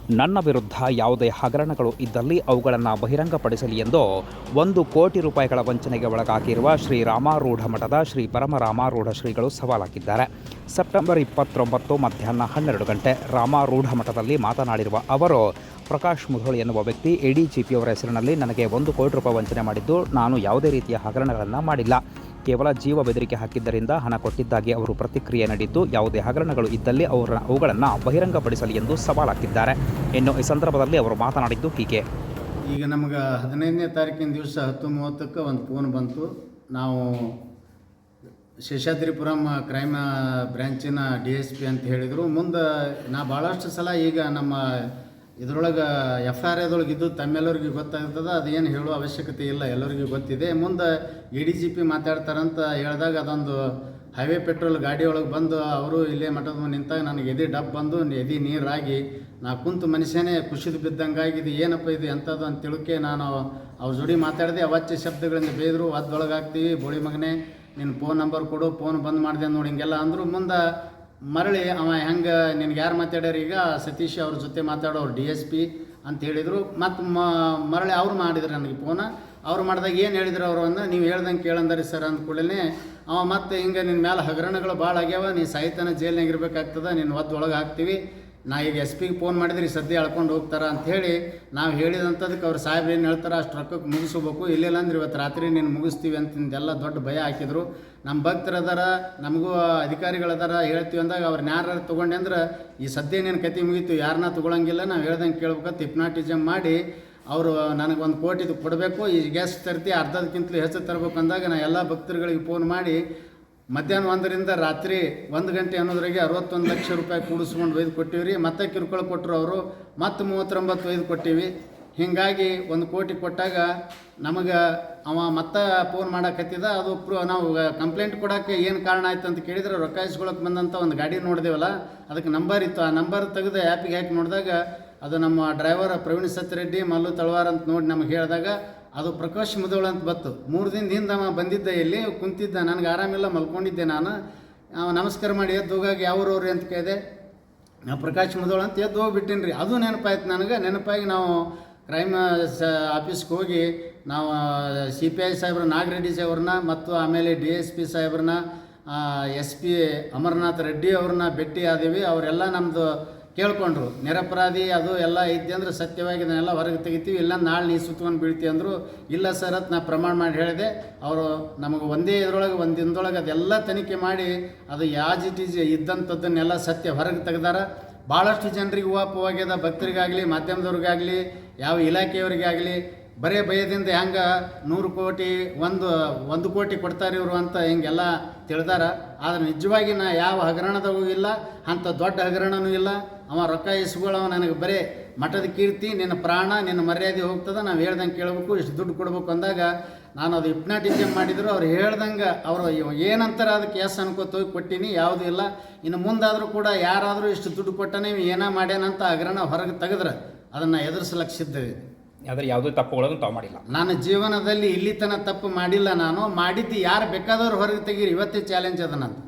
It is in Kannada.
ನನ್ನ ವಿರುದ್ಧ ಯಾವುದೇ ಹಗರಣಗಳು ಇದ್ದಲ್ಲಿ ಅವುಗಳನ್ನು ಬಹಿರಂಗಪಡಿಸಲಿ ಎಂದು 1 ಕೋಟಿ ರೂಪಾಯಿಗಳ ವಂಚನೆಗೆ ಒಳಗಾಗಿರುವ ಶ್ರೀ ರಾಮಾರೂಢ ಮಠದ ಶ್ರೀ ಪರಮರಾಮಾರೂಢ ಶ್ರೀಗಳು ಸವಾಲಾಗಿದ್ದಾರೆ. ಸೆಪ್ಟೆಂಬರ್ 29 ಮಧ್ಯಾಹ್ನ 12 ಗಂಟೆ ರಾಮಾರೂಢ ಮಠದಲ್ಲಿ ಮಾತನಾಡಿರುವ ಅವರು, ಪ್ರಕಾಶ್ ಮುಧೋಳ್ ಎನ್ನುವ ವ್ಯಕ್ತಿ ಎಡಿಜಿಪಿಯವರ ಹೆಸರಿನಲ್ಲಿ ನನಗೆ 1 ಕೋಟಿ ರೂಪಾಯಿ ವಂಚನೆ ಮಾಡಿದ್ದು, ನಾನು ಯಾವುದೇ ರೀತಿಯ ಹಗರಣಗಳನ್ನು ಮಾಡಿಲ್ಲ. ಕೇವಲ ಜೀವ ಬೆದರಿಕೆ ಹಾಕಿದ್ದರಿಂದ ಹಣ ಕೊಟ್ಟಿದ್ದಾಗಿ ಅವರು ಪ್ರತಿಕ್ರಿಯೆ ನೀಡಿದ್ದು, ಯಾವುದೇ ಹಗರಣಗಳು ಇದ್ದಲ್ಲಿ ಅವುಗಳನ್ನು ಬಹಿರಂಗಪಡಿಸಲಿ ಎಂದು ಸವಾಲಾಕಿದ್ದಾರೆ. ಇನ್ನು ಈ ಸಂದರ್ಭದಲ್ಲಿ ಅವರು ಮಾತನಾಡಿದ್ದು ಹೀಗೆ. ಈಗ ನಮಗೆ 15ನೇ ತಾರೀಕಿನ ದಿವಸ 10:30ಕ್ಕೆ ಒಂದು ಫೋನ್ ಬಂತು. ನಾವು ಶೇಷಾದ್ರಿಪುರಂ ಕ್ರೈಮ್ ಬ್ರ್ಯಾಂಚಿನ DSP ಅಂತ ಹೇಳಿದರು. ಮುಂದೆ ನಾ ಭಾಳಷ್ಟು ಸಲ ಈಗ ನಮ್ಮ ಇದರೊಳಗೆ FIR ಇದ್ದು ತಮ್ಮೆಲ್ಲರಿಗೂ ಗೊತ್ತಾಗ್ತದೆ, ಅದೇನು ಹೇಳೋ ಅವಶ್ಯಕತೆ ಇಲ್ಲ, ಎಲ್ಲರಿಗೂ ಗೊತ್ತಿದೆ. ಮುಂದೆ ADGP ಮಾತಾಡ್ತಾರಂತ ಹೇಳಿದಾಗ ಅದೊಂದು ಹೈವೇ ಪೆಟ್ರೋಲ್ ಗಾಡಿ ಒಳಗೆ ಬಂದು ಅವರು ಇಲ್ಲೇ ಮಠದ ಮುಂದೆ ನಿಂತಾಗ ನನಗೆ ಎದೆ ಡಬ್ ಬಂದು ಎದೆ ನೀರಾಗಿ ನಾ ಕುಂತು ಮನುಷ್ಯನೇ ಕುಸಿದು ಬಿದ್ದಂಗಾಗಿ ಇದು ಏನಪ್ಪ ಇದು ಎಂಥದ್ದು ಅಂತ ತಿಳ್ಕೆ ನಾನು ಅವ್ರ ಜೋಡಿ ಮಾತಾಡಿದೆ. ಅವಾಚ್ಯ ಶಬ್ದಗಳಿಂದ ಬೇದರು, ಒದ್ದೊಳಗಾಗ್ತೀವಿ, ಬೋಳಿ ಮಗನೇ ನಿನ್ನ ಫೋನ್ ನಂಬರ್ ಕೊಡು, ಫೋನ್ ಬಂದ್ ಮಾಡಿದೆ ನೋಡಿ ಹಿಂಗೆಲ್ಲ ಅಂದರು. ಮುಂದೆ ಮರಳಿ ಅವ ಹೆಂಗೆ ನಿನ್ಗೆ ಯಾರು ಮಾತಾಡ್ಯಾರ, ಈಗ ಸತೀಶ್ ಅವ್ರ ಜೊತೆ ಮಾತಾಡೋರು DSP ಅಂತ ಹೇಳಿದರು. ಮತ್ತು ಮರಳಿ ಅವ್ರು ಮಾಡಿದ್ರು ನನಗೆ ಫೋನ. ಅವ್ರು ಮಾಡಿದಾಗ ಏನು ಹೇಳಿದ್ರು ಅವರು ಅಂದ್ರೆ, ನೀವು ಹೇಳ್ದಂಗೆ ಕೇಳಂದ್ರಿ ಸರ್ ಅಂದ ಕೂಡಲೇ ಅವ ಮತ್ತೆ ಹಿಂಗೆ ನಿನ್ನ ಮೇಲೆ ಹಗರಣಗಳು ಭಾಳ ಆಗ್ಯಾವ, ನೀ ಸಾಹಿತ್ಯನ ಜೈಲ್ನಾಗ ಇರಬೇಕಾಗ್ತದೆ, ನಿನ್ನ ಒಳಗೆ ಹಾಕ್ತೀವಿ, ನಾ ಈಗ SP ಫೋನ್ ಮಾಡಿದ್ರಿ ಸದ್ಯ ಎಳ್ಕೊಂಡು ಹೋಗ್ತಾರ ಅಂಥೇಳಿ ನಾವು ಹೇಳಿದಂಥದಕ್ಕೆ ಅವ್ರು ಸಾಹೇಬ್ರು ಏನು ಹೇಳ್ತಾರೆ ಅಷ್ಟು ರೊಕ್ಕಕ್ಕೆ ಮುಗಿಸ್ಬೇಕು, ಇಲ್ಲಿಲ್ಲ ಅಂದ್ರೆ ಇವತ್ತು ರಾತ್ರಿ ನೀನು ಮುಗಿಸ್ತೀವಿ ಅಂತಂದೆಲ್ಲ ದೊಡ್ಡ ಭಯ ಹಾಕಿದ್ರು. ನಮ್ಮ ಭಕ್ತರು ಅದಾರ, ನಮಗೂ ಅಧಿಕಾರಿಗಳದಾರ, ಹೇಳ್ತೀವಿ ಅಂದಾಗ ಅವ್ರನ್ನ ಯಾರು ತೊಗೊಂಡೆ ಅಂದ್ರೆ ಈ ಸದ್ಯ ನೀನು ಕತೆ ಮುಗೀತು, ಯಾರನ್ನ ತೊಗೊಳಂಗಿಲ್ಲ, ನಾವು ಹೇಳ್ದಂಗೆ ಕೇಳ್ಬೇಕಂತ ಹಿಪ್ನಾಟಿಸಮ್ ಮಾಡಿ ಅವರು ನನಗೆ 1 ಕೋಟಿ ಕೊಡಬೇಕು, ಈ ಗ್ಯಾಸ್ ತರ್ತಿ ಅರ್ಧದಕ್ಕಿಂತಲೂ ಹೆಚ್ಚು ತರಬೇಕು ಅಂದಾಗ ನಾ ಎಲ್ಲ ಭಕ್ತರುಗಳಿಗೆ ಫೋನ್ ಮಾಡಿ ಮಧ್ಯಾಹ್ನ 1ರಿಂದ ರಾತ್ರಿ 1 ಗಂಟೆ ಅನ್ನೋದ್ರಾಗೆ 61 ಲಕ್ಷ ರೂಪಾಯಿ ಕೂಡಿಸ್ಕೊಂಡು ಒಯ್ದು ಕೊಟ್ಟಿವಿ ರೀ. ಮತ್ತೆ ಕಿರುಕುಳ ಕೊಟ್ಟರು ಅವರು, ಮತ್ತೆ 39 ಒಯ್ದು ಕೊಟ್ಟಿವಿ. ಹೀಗಾಗಿ 1 ಕೋಟಿ ಕೊಟ್ಟಾಗ ನಮಗೆ ಅವ ಮತ್ತೆ ಫೋನ್ ಮಾಡಕತ್ತಿದ. ಅದು ನಾವು ಕಂಪ್ಲೇಂಟ್ ಕೊಡೋಕ್ಕೆ ಏನು ಕಾರಣ ಆಯ್ತು ಅಂತ ಕೇಳಿದರೆ, ರೊಕ್ಕ ಇಸ್ಕೊಳಕ್ಕೆ ಬಂದಂಥ ಒಂದು ಗಾಡಿ ನೋಡಿದೆವಲ್ಲ, ಅದಕ್ಕೆ ನಂಬರ್ ಇತ್ತು. ಆ ನಂಬರ್ ತೆಗೆದು ಆ್ಯಪಿಗೆ ಹಾಕಿ ನೋಡಿದಾಗ ಅದು ನಮ್ಮ ಡ್ರೈವರ್ ಪ್ರವೀಣ್ ಸತ್ಯರೆಡ್ಡಿ ಮಲ್ಲು ತಳವಾರ್ ಅಂತ ನೋಡಿ ನಮಗೆ ಹೇಳಿದಾಗ ಅದು ಪ್ರಕಾಶ್ ಮುಧೋಳ್ ಅಂತ ಬತ್ತು. 3 ದಿನದ ಹಿಂದೆ ಅವ ಬಂದಿದ್ದ, ಇಲ್ಲಿ ಕುಂತಿದ್ದ, ನನಗೆ ಆರಾಮಿಲ್ಲ, ಮಲ್ಕೊಂಡಿದ್ದೆ ನಾನು. ನಮಸ್ಕಾರ ಮಾಡಿ ಎದ್ದು ಹೋಗಾಗಿ ಯಾವ್ರವ್ರಿ ಅಂತ ಕೇಳಿದೆ. ನಾವು ಪ್ರಕಾಶ್ ಮುಧೋಳ್ ಅಂತ ಎದ್ದು ಹೋಗ್ಬಿಟ್ಟಿನಿ ರೀ. ಅದು ನೆನಪಾಯ್ತು ನನಗೆ. ನೆನಪಾಗಿ ನಾವು ಕ್ರೈಮ್ ಆಫೀಸ್ಗೆ ಹೋಗಿ ನಾವು CPI ಸಾಹೇಬ್ರ ನಾಗರೆಡ್ಡಿ ಸಾಹೇಬ್ರನ್ನ ಮತ್ತು ಆಮೇಲೆ DSP ಸಾಹೇಬ್ರನ್ನ SP ಅಮರನಾಥ್ ರೆಡ್ಡಿ ಅವ್ರನ್ನ ಭೇಟಿ ಆದೀವಿ. ಅವರೆಲ್ಲ ನಮ್ಮದು ಕೇಳ್ಕೊಂಡ್ರು, ನಿರಪರಾಧಿ ಅದು ಎಲ್ಲ ಐತಿ ಅಂದ್ರೆ ಸತ್ಯವಾಗಿ ಇದನ್ನೆಲ್ಲ ಹೊರಗೆ ತೆಗಿತೀವಿ, ಇಲ್ಲ ನಾಳೆ ನೀ ಸುತ್ಕೊಂಡು ಬೀಳ್ತೀವಿ ಅಂದರು. ಇಲ್ಲ ಸರ್ ಅಂತ ನಾ ಪ್ರಮಾಣ ಮಾಡಿ ಹೇಳಿದೆ. ಅವರು ನಮಗೆ ಒಂದೇ ಇದರೊಳಗೆ ಒಂದು ದಿನದೊಳಗೆ ಅದೆಲ್ಲ ತನಿಖೆ ಮಾಡಿ ಅದು ಯಾಜಿಟಿಜಿ ಇದ್ದಂಥದ್ದನ್ನೆಲ್ಲ ಸತ್ಯ ಹೊರಗೆ ತೆಗ್ದಾರ. ಭಾಳಷ್ಟು ಜನರಿಗೆ ಉವಾಪವಾಗ್ಯದ, ಭಕ್ತರಿಗಾಗಲಿ, ಮಾಧ್ಯಮದವ್ರಿಗಾಗಲಿ, ಯಾವ ಇಲಾಖೆಯವರಿಗಾಗಲಿ ಬರೇ ಭಯದಿಂದ ಹೆಂಗೆ 100 ಕೋಟಿ 1 ಕೋಟಿ ಕೊಡ್ತಾರೆ ಇವರು ಅಂತ ಹಿಂಗೆಲ್ಲ ತಿಳಿದಾರ. ಆದರೆ ನಿಜವಾಗಿ ನಾ ಯಾವ ಹಗರಣದಾಗೂ ಇಲ್ಲ, ಅಂಥ ದೊಡ್ಡ ಹಗರಣನೂ ಇಲ್ಲ. ಅವ ರೊಕ್ಕ ಇಸ್ಕೊಳ್ಳವ ನನಗೆ ಬರೀ ಮಠದ ಕೀರ್ತಿ, ನಿನ್ನ ಪ್ರಾಣ, ನಿನ್ನ ಮರ್ಯಾದೆ ಹೋಗ್ತದೆ, ನಾವು ಹೇಳ್ದಂಗೆ ಕೇಳಬೇಕು, ಇಷ್ಟು ದುಡ್ಡು ಕೊಡ್ಬೇಕು ಅಂದಾಗ ನಾನು ಅದು ಹಿಪ್ನಾಟಿಸಮ್ ಮಾಡಿದ್ರು. ಅವ್ರು ಹೇಳ್ದಂಗೆ ಅವರು ಏನಂತಾರೆ ಅದಕ್ಕೆ ಎಸ್ ಅನ್ಕೋತ ಕೊಟ್ಟಿನಿ, ಯಾವುದೂ ಇಲ್ಲ. ಇನ್ನು ಮುಂದಾದರೂ ಕೂಡ ಯಾರಾದರೂ ಇಷ್ಟು ದುಡ್ಡು ಕೊಟ್ಟನೆ ಏನೋ ಮಾಡ್ಯಾನಂತ ಹಗರಣ ಹೊರಗೆ ತೆಗೆದ್ರೆ ಅದನ್ನು ಎದುರಿಸಲಕ್ಕೆ ಸಿದ್ಧವಿದೆ. ಆದರೆ ಯಾವುದೇ ತಪ್ಪುಗಳನ್ನು ತಾವು ಮಾಡಿಲ್ಲ. ನಾನು ಜೀವನದಲ್ಲಿ ಇಲ್ಲಿ ತನಕ ತಪ್ಪು ಮಾಡಿಲ್ಲ. ನಾನು ಮಾಡಿದ್ದು ಯಾರು ಬೇಕಾದವ್ರು ಹೊರಗೆ ತೆಗೀರಿ, ಇವತ್ತೇ ಚಾಲೆಂಜ್ ಅದ ನಂದು.